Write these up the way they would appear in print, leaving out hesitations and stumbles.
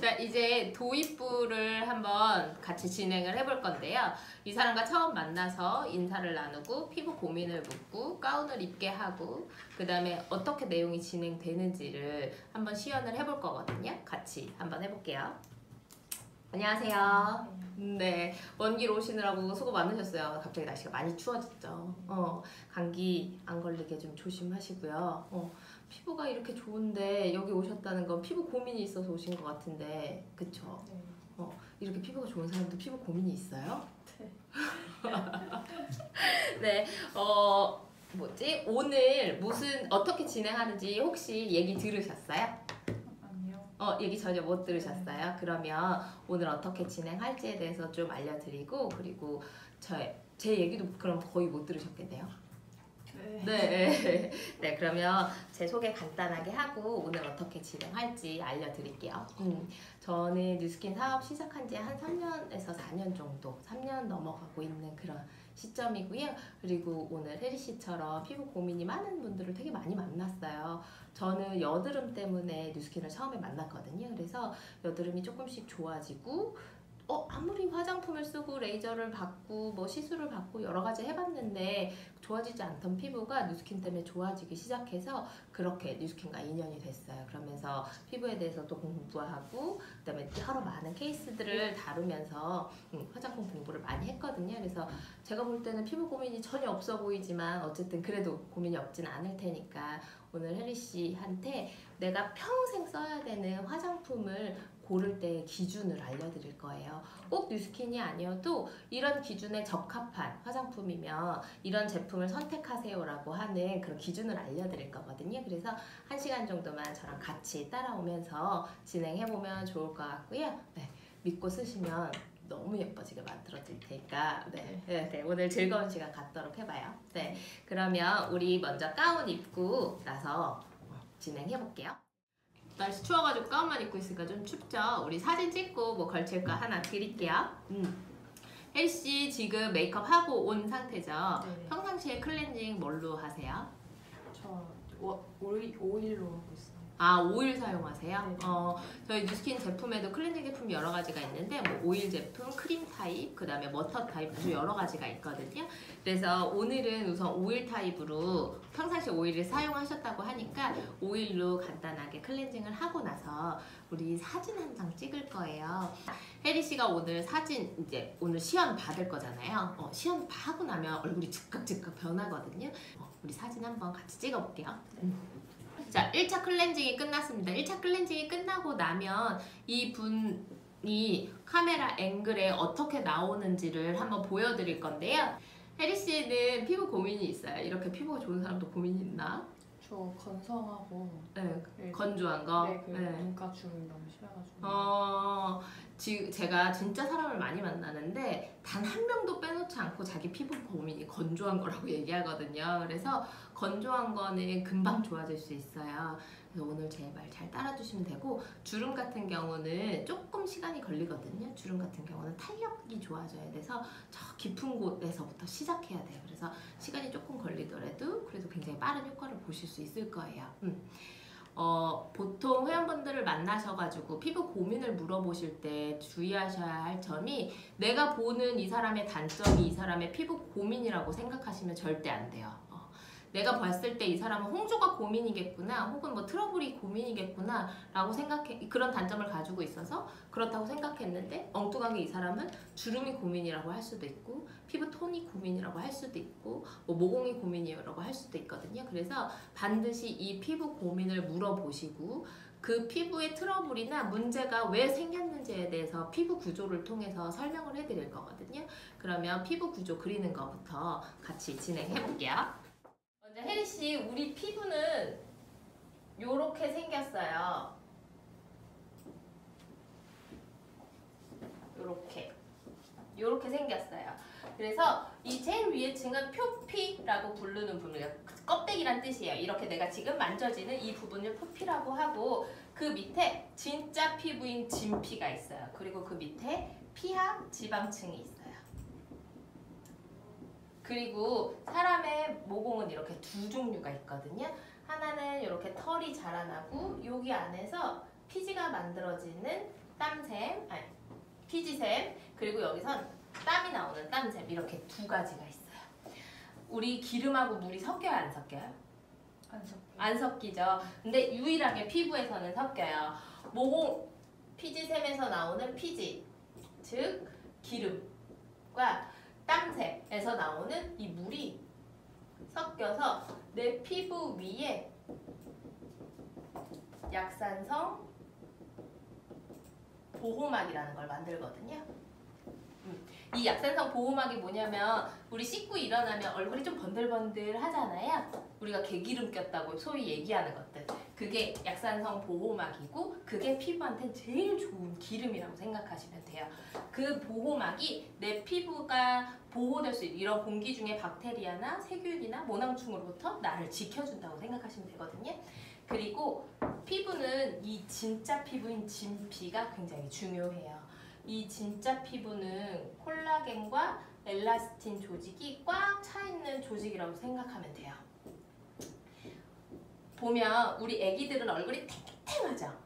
자, 이제 도입부를 한번 같이 진행을 해볼 건데요. 이 사람과 처음 만나서 인사를 나누고 피부 고민을 묻고 가운을 입게 하고 그 다음에 어떻게 내용이 진행되는지를 한번 시연을 해볼 거거든요. 같이 한번 해볼게요. 안녕하세요. 네, 먼 길 오시느라고 수고 많으셨어요. 갑자기 날씨가 많이 추워졌죠. 감기 안 걸리게 좀 조심하시고요. 피부가 이렇게 좋은데 여기 오셨다는 건 피부 고민이 있어서 오신 것 같은데, 그쵸? 네. 이렇게 피부가 좋은 사람도 피부 고민이 있어요? 네. 네, 오늘 어떻게 진행하는지 혹시 얘기 들으셨어요? 아니요. 얘기 전혀 못 들으셨어요? 그러면 오늘 어떻게 진행할지에 대해서 좀 알려드리고, 그리고 제 얘기도 그럼 거의 못 들으셨겠네요? 네. 네, 그러면 제 소개 간단하게 하고 오늘 어떻게 진행할지 알려드릴게요. 저는 뉴스킨 사업 시작한 지 한 3년에서 4년 정도, 3년 넘어가고 있는 그런 시점이고요. 그리고 오늘 혜리 씨처럼 피부 고민이 많은 분들을 되게 많이 만났어요. 저는 여드름 때문에 뉴스킨을 처음에 만났거든요. 그래서 여드름이 조금씩 좋아지고 아무리 화장품을 쓰고 레이저를 받고 뭐 시술을 받고 여러 가지 해봤는데 좋아지지 않던 피부가 뉴스킨 때문에 좋아지기 시작해서 그렇게 뉴스킨과 인연이 됐어요. 그러면서 피부에 대해서 또 공부하고 그다음에 여러 많은 케이스들을 다루면서 화장품 공부를 많이 했거든요. 그래서 제가 볼 때는 피부 고민이 전혀 없어 보이지만 어쨌든 그래도 고민이 없진 않을 테니까 오늘 혜리 씨한테 내가 평생 써야 되는 화장품을 고를 때 기준을 알려드릴 거예요. 꼭 뉴스킨이 아니어도 이런 기준에 적합한 화장품이면 이런 제품을 선택하세요라고 하는 그런 기준을 알려드릴 거거든요. 그래서 1시간 정도만 저랑 같이 따라오면서 진행해보면 좋을 것 같고요. 네, 믿고 쓰시면 너무 예뻐지게 만들어질 테니까 네, 오늘 즐거운 시간 갖도록 해봐요. 네, 그러면 우리 먼저 가운 입고 나서 진행해볼게요. 날씨 추워가지고 가운만 입고 있으니까 좀 춥죠? 우리 사진 찍고 뭐 걸칠 거 하나 드릴게요. 혜리씨 지금 메이크업 하고 온 상태죠? 네. 평상시에 클렌징 뭘로 하세요? 저 오일로 하고 있어요. 오일 사용하세요? 네. 저희 뉴스킨 제품에도 클렌징 제품이 여러 가지가 있는데 뭐 오일 제품, 크림 타입, 그 다음에 워터 타입 아주 여러 가지가 있거든요. 그래서 오늘은 우선 오일 타입으로 평상시 오일을 사용하셨다고 하니까 오일로 간단하게 클렌징을 하고 나서 우리 사진 한 장 찍을 거예요. 혜리 씨가 오늘 사진 이제 오늘 시연 받을 거잖아요. 시연 하고 나면 얼굴이 즉각 변하거든요. 우리 사진 한번 같이 찍어볼게요. 자, 1차 클렌징이 끝났습니다. 1차 클렌징이 끝나고 나면 이 분이 카메라 앵글에 어떻게 나오는지를 한번 보여드릴 건데요. 혜리 씨는 피부 고민이 있어요? 이렇게 피부가 좋은 사람도 고민이 있나? 저 건성하고 네, 건조한 거? 네, 눈가 주름이 너무 심해가지고 지금 제가 진짜 사람을 많이 만나는데 단 한 명도 빼놓지 않고 자기 피부 고민이 건조한 거라고 얘기하거든요. 그래서 건조한 거는 금방 좋아질 수 있어요. 그래서 오늘 제 말 잘 따라주시면 되고, 주름 같은 경우는 조금 시간이 걸리거든요. 주름 같은 경우는 탄력이 좋아져야 돼서 저 깊은 곳에서부터 시작해야 돼요. 그래서 시간이 조금 걸리더라도 그래도 굉장히 빠른 효과를 보실 수 있을 거예요. 보통 회원분들을 만나셔가지고 피부 고민을 물어보실 때 주의하셔야 할 점이, 내가 보는 이 사람의 단점이 이 사람의 피부 고민이라고 생각하시면 절대 안 돼요. 내가 봤을 때 이 사람은 홍조가 고민이겠구나, 혹은 뭐 트러블이 고민이겠구나 라고 그런 단점을 가지고 있어서 그렇다고 생각했는데, 엉뚱하게 이 사람은 주름이 고민이라고 할 수도 있고 피부 톤이 고민이라고 할 수도 있고 뭐 모공이 고민이라고 할 수도 있거든요. 그래서 반드시 이 피부 고민을 물어보시고 그 피부의 트러블이나 문제가 왜 생겼는지에 대해서 피부 구조를 통해서 설명을 해드릴 거거든요. 그러면 피부 구조 그리는 것부터 같이 진행해 볼게요. 먼저 혜리 씨, 우리 피부는 요렇게 생겼어요. 요렇게 생겼어요. 그래서 이 제일 위에 층은 표피라고 부르는 부분이에요. 껍데기란 뜻이에요. 이렇게 내가 지금 만져지는 이 부분을 표피라고 하고, 그 밑에 진짜 피부인 진피가 있어요. 그리고 그 밑에 피하 지방층이 있어요. 그리고 사람의 모공은 이렇게 두 종류가 있거든요. 하나는 이렇게 털이 자라나고 여기 안에서 피지가 만들어지는 땀샘, 아니 피지샘, 그리고 여기선 땀이 나오는 땀샘, 이렇게 두 가지가 있어요. 우리 기름하고 물이 섞여요, 안 섞여요? 안 섞여. 안 섞이죠. 근데 유일하게 피부에서는 섞여요. 모공 피지샘에서 나오는 피지, 즉 기름과 땀샘에서 나오는 이 물이 섞여서 내 피부 위에 약산성 보호막이라는 걸 만들거든요. 이 약산성 보호막이 뭐냐면 우리 씻고 일어나면 얼굴이 좀 번들번들 하잖아요. 우리가 개기름 꼈다고 소위 얘기하는 것들. 그게 약산성 보호막이고 그게 피부한테는 제일 좋은 기름이라고 생각하시면 돼요. 그 보호막이 내 피부가 보호될 수 있는 이런 공기 중에 박테리아나 세균이나 모낭충으로부터 나를 지켜준다고 생각하시면 되거든요. 그리고 피부는 이 진짜 피부인 진피가 굉장히 중요해요. 이 진짜 피부는 콜라겐과 엘라스틴 조직이 꽉 차 있는 조직이라고 생각하면 돼요. 보면 우리 애기들은 얼굴이 탱탱하죠.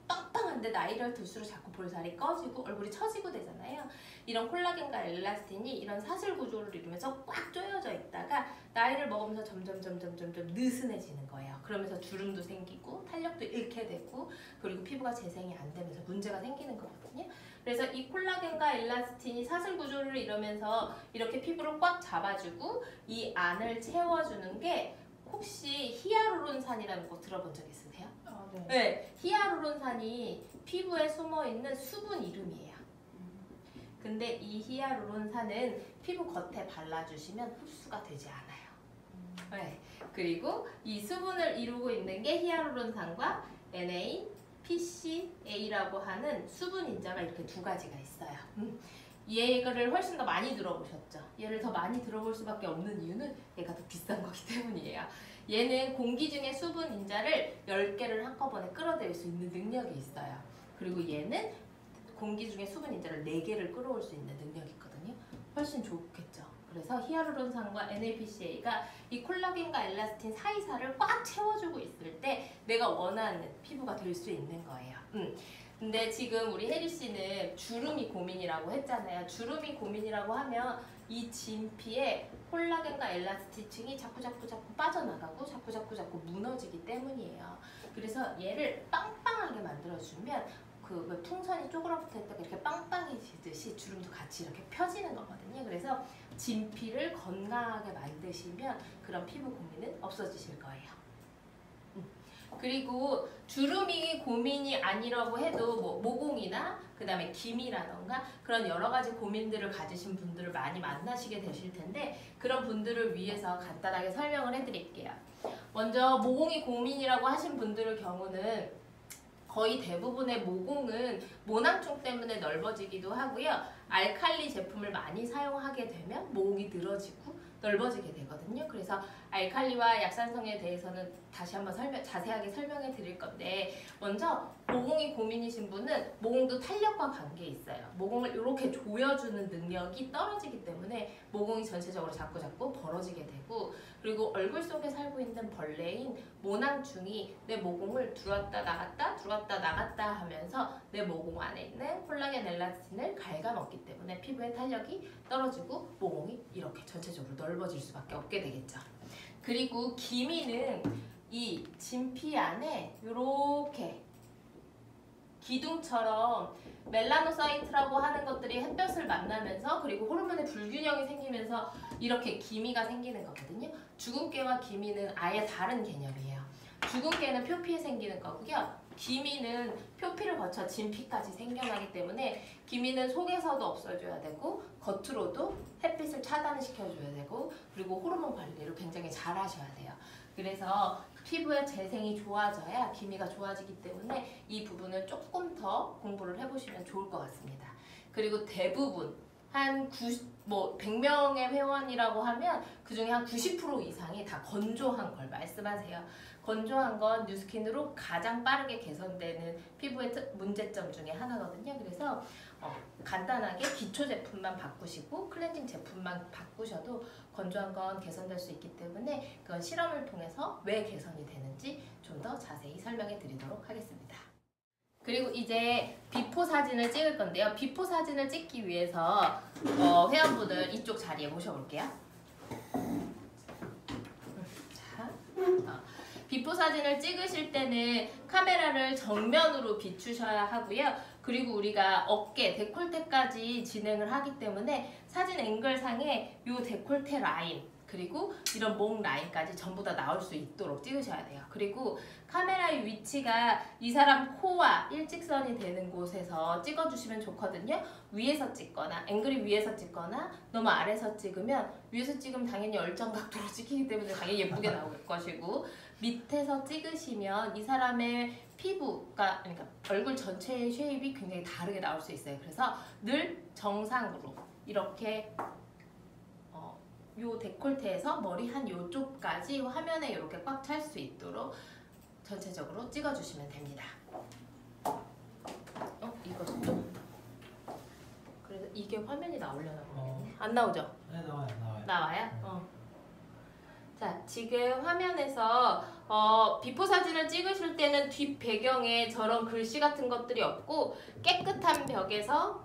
빵빵한데 나이를 들수록 자꾸 볼살이 꺼지고 얼굴이 처지고 되잖아요. 이런 콜라겐과 엘라스틴이 이런 사슬 구조를 이루면서 꽉 조여져 있다가 나이를 먹으면서 점점 느슨해지는 거예요. 그러면서 주름도 생기고 탄력도 잃게 되고 그리고 피부가 재생이 안 되면서 문제가 생기는 거거든요. 그래서 이 콜라겐과 엘라스틴이 사슬 구조를 이루면서 이렇게 피부를 꽉 잡아주고 이 안을 채워주는 게 혹시 히아루론산이라는 거 들어본 적 있으세요? 네. 네, 히아루론산이 피부에 숨어있는 수분 이름이에요. 근데 이 히아루론산은 피부 겉에 발라주시면 흡수가 되지 않아요. 네, 그리고 이 수분을 이루고 있는 게 히아루론산과 NAPCA라고 하는 수분 인자가 이렇게 두 가지가 있어요. 얘를 훨씬 더 많이 들어보셨죠? 얘를 더 많이 들어볼 수밖에 없는 이유는 얘가 더 비싼 거기 때문이에요. 얘는 공기 중에 수분 인자를 10개를 한꺼번에 끌어들일 수 있는 능력이 있어요. 그리고 얘는 공기 중에 수분 인자를 4개를 끌어올 수 있는 능력이 있거든요. 훨씬 좋겠죠. 그래서 히아루론산과 NAPCA가 이 콜라겐과 엘라스틴 사이사를 꽉 채워주고 있을 때 내가 원하는 피부가 될 수 있는 거예요. 근데 지금 우리 혜리 씨는 주름이 고민이라고 했잖아요. 주름이 고민이라고 하면 이 진피에 콜라겐과 엘라스틴층이 자꾸 빠져나가고 자꾸 무너지기 때문이에요. 그래서 얘를 빵빵하게 만들어주면 그 풍선이 쪼그라붙어 있다가 이렇게 빵빵해지듯이 주름도 같이 이렇게 펴지는 거거든요. 그래서 진피를 건강하게 만드시면 그런 피부 고민은 없어지실 거예요. 그리고 주름이 고민이 아니라고 해도 뭐 모공이나 그 다음에 기미라던가 그런 여러 가지 고민들을 가지신 분들을 많이 만나시게 되실 텐데 그런 분들을 위해서 간단하게 설명을 해드릴게요. 먼저 모공이 고민이라고 하신 분들의 경우는 거의 대부분의 모공은 모낭충 때문에 넓어지기도 하고요. 알칼리 제품을 많이 사용하게 되면 모공이 늘어지고 넓어지게 되거든요. 그래서 알칼리와 약산성에 대해서는 다시 한번 자세하게 설명해 드릴 건데 먼저 모공이 고민이신 분은 모공도 탄력과 관계 있어요. 모공을 이렇게 조여주는 능력이 떨어지기 때문에 모공이 전체적으로 자꾸 벌어지게 되고 그리고 얼굴 속에 살고 있는 벌레인 모낭충이 내 모공을 들어왔다 나갔다 하면서 내 모공 안에 있는 콜라겐 엘라스틴을 갉아먹기 때문에 피부의 탄력이 떨어지고 모공이 이렇게 전체적으로 넓어질 수밖에 없게 되겠죠. 그리고 기미는 이 진피 안에 이렇게 기둥처럼 멜라노사이트라고 하는 것들이 햇볕을 만나면서 그리고 호르몬의 불균형이 생기면서 이렇게 기미가 생기는 거거든요. 주근깨와 기미는 아예 다른 개념이에요. 주근깨는 표피에 생기는 거고요. 기미는 표피를 거쳐 진피까지 생겨나기 때문에 기미는 속에서도 없어줘야 되고 겉으로도 햇빛을 차단시켜줘야 되고 그리고 호르몬 관리를 굉장히 잘 하셔야 돼요. 그래서 피부의 재생이 좋아져야 기미가 좋아지기 때문에 이 부분을 조금 더 공부를 해보시면 좋을 것 같습니다. 그리고 대부분 한 100명의 회원이라고 하면 그중에 한 90% 이상이 다 건조한 걸 말씀하세요. 건조한 건 뉴스킨으로 가장 빠르게 개선되는 피부의 문제점 중에 하나거든요. 그래서 간단하게 기초 제품만 바꾸시고 클렌징 제품만 바꾸셔도 건조한 건 개선될 수 있기 때문에 그건 실험을 통해서 왜 개선이 되는지 좀 더 자세히 설명해 드리도록 하겠습니다. 그리고 이제 비포 사진을 찍을 건데요. 비포 사진을 찍기 위해서 회원분들 이쪽 자리에 모셔볼게요. 자, 비포 사진을 찍으실 때는 카메라를 정면으로 비추셔야 하고요. 그리고 우리가 어깨, 데콜테까지 진행을 하기 때문에 사진 앵글상에 이 데콜테 라인 그리고 이런 목 라인까지 전부 다 나올 수 있도록 찍으셔야 돼요. 그리고 카메라의 위치가 이 사람 코와 일직선이 되는 곳에서 찍어주시면 좋거든요. 위에서 찍거나 앵글이 위에서 찍거나 너무 아래서 찍으면 위에서 찍으면 당연히 얼짱각도로 찍히기 때문에 당연히 예쁘게 나올 것이고 밑에서 찍으시면 이 사람의 피부가 그러니까 얼굴 전체의 쉐입이 굉장히 다르게 나올 수 있어요. 그래서 늘 정상으로 이렇게 요 데콜테에서 머리 한 요쪽까지 화면에 이렇게 꽉 찰 수 있도록 전체적으로 찍어주시면 됩니다. 이것도 그래서 이게 화면이 나오려나 모르겠네. 안 나오죠? 네, 나와요. 나와요? 자, 지금 화면에서 비포 사진을 찍으실 때는 뒷 배경에 저런 글씨 같은 것들이 없고 깨끗한 벽에서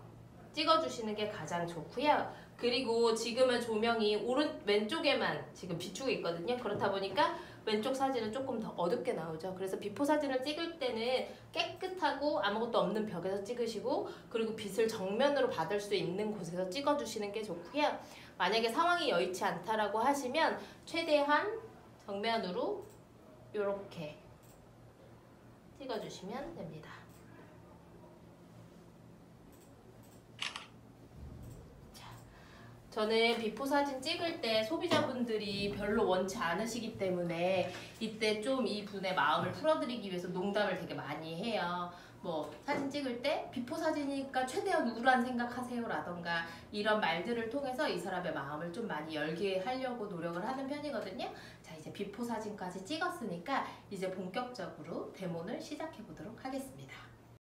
찍어주시는 게 가장 좋고요. 그리고 지금은 조명이 왼쪽에만 지금 비추고 있거든요. 그렇다 보니까 왼쪽 사진은 조금 더 어둡게 나오죠. 그래서 비포 사진을 찍을 때는 깨끗하고 아무것도 없는 벽에서 찍으시고 그리고 빛을 정면으로 받을 수 있는 곳에서 찍어주시는 게 좋고요. 만약에 상황이 여의치 않다라고 하시면 최대한 정면으로 이렇게 찍어주시면 됩니다. 저는 비포 사진 찍을 때 소비자분들이 별로 원치 않으시기 때문에 이때 좀 이 분의 마음을 풀어드리기 위해서 농담을 되게 많이 해요. 뭐 사진 찍을 때 비포 사진이니까 최대한 우울한 생각하세요 라던가 이런 말들을 통해서 이 사람의 마음을 좀 많이 열게 하려고 노력을 하는 편이거든요. 자, 이제 비포 사진까지 찍었으니까 이제 본격적으로 데모를 시작해 보도록 하겠습니다.